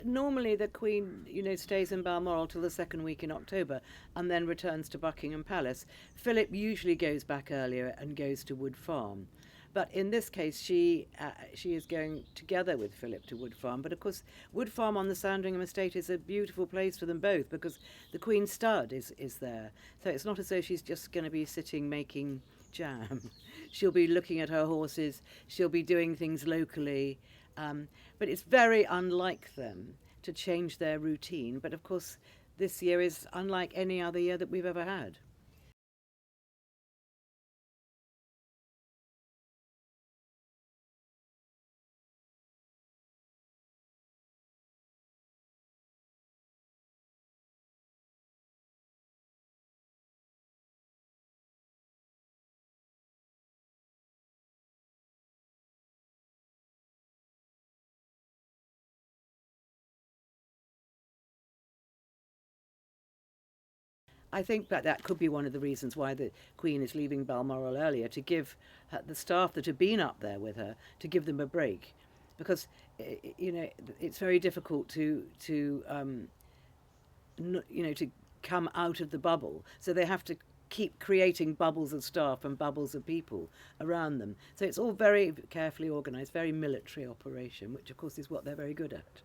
Normally, the Queen, stays in Balmoral till the second week in October and then returns to Buckingham Palace. Philip usually goes back earlier and goes to Wood Farm. But in this case, she is going together with Philip to Wood Farm. But of course, Wood Farm on the Sandringham estate is a beautiful place for them both because the Queen's stud is there. So it's not as though she's just going to be sitting making jam. She'll be looking at her horses. She'll be doing things locally. But it's very unlike them to change their routine. But of course, this year is unlike any other year that we've ever had. I think that could be one of the reasons why the Queen is leaving Balmoral earlier to give the staff that have been up there with her to give them a break, because it's very difficult to come out of the bubble. So they have to keep creating bubbles of staff and bubbles of people around them. So it's all very carefully organised, very military operation, which of course is what they're very good at.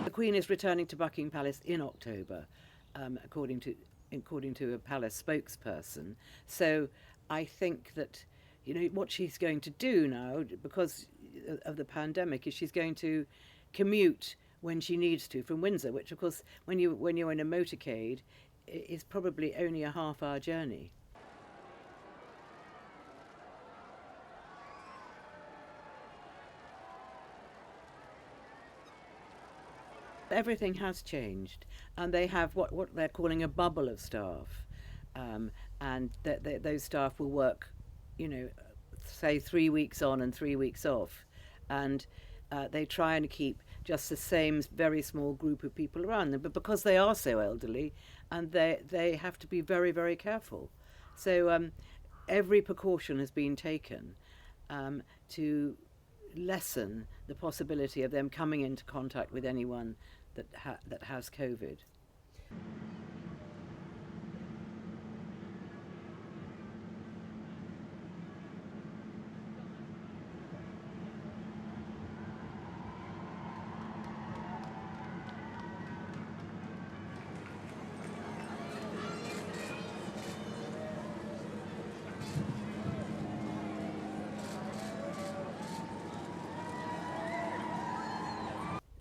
The Queen is returning to Buckingham Palace in October, according to a palace spokesperson. So I think that what she's going to do now, because of the pandemic, is she's going to commute when she needs to from Windsor, which of course when you're in a motorcade is probably only a half-hour journey. Everything has changed, and they have what they're calling a bubble of staff, and those staff will work, you know, say 3 weeks on and 3 weeks off, and they try and keep just the same very small group of people around them. But because they are so elderly, and they have to be very very careful, so every precaution has been taken to lessen the possibility of them coming into contact with anyone that has COVID.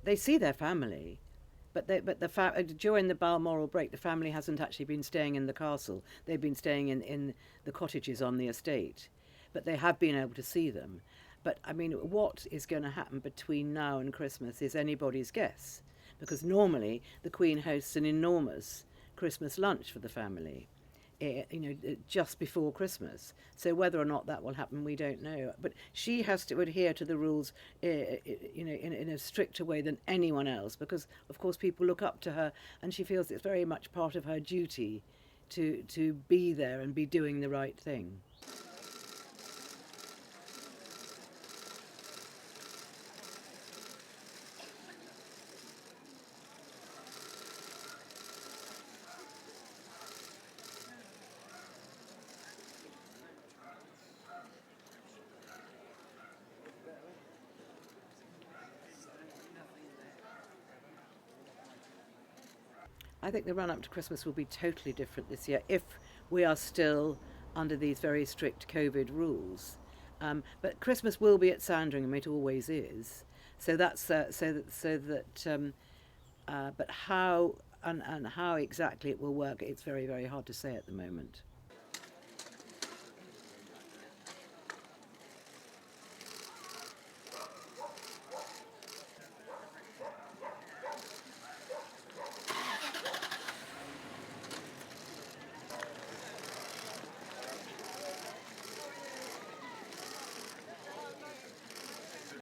They see their family, but during the Balmoral break, the family hasn't actually been staying in the castle. They've been staying in the cottages on the estate, but they have been able to see them. But I mean, what is going to happen between now and Christmas is anybody's guess, because normally the Queen hosts an enormous Christmas lunch for the family, just before Christmas. So whether or not that will happen, we don't know. But she has to adhere to the rules, in a stricter way than anyone else, because of course people look up to her, and she feels it's very much part of her duty to be there and be doing the right thing. I think the run up to Christmas will be totally different this year if we are still under these very strict COVID rules. But Christmas will be at Sandringham; it always is. So that's so that. But how and how exactly it will work, it's very very hard to say at the moment.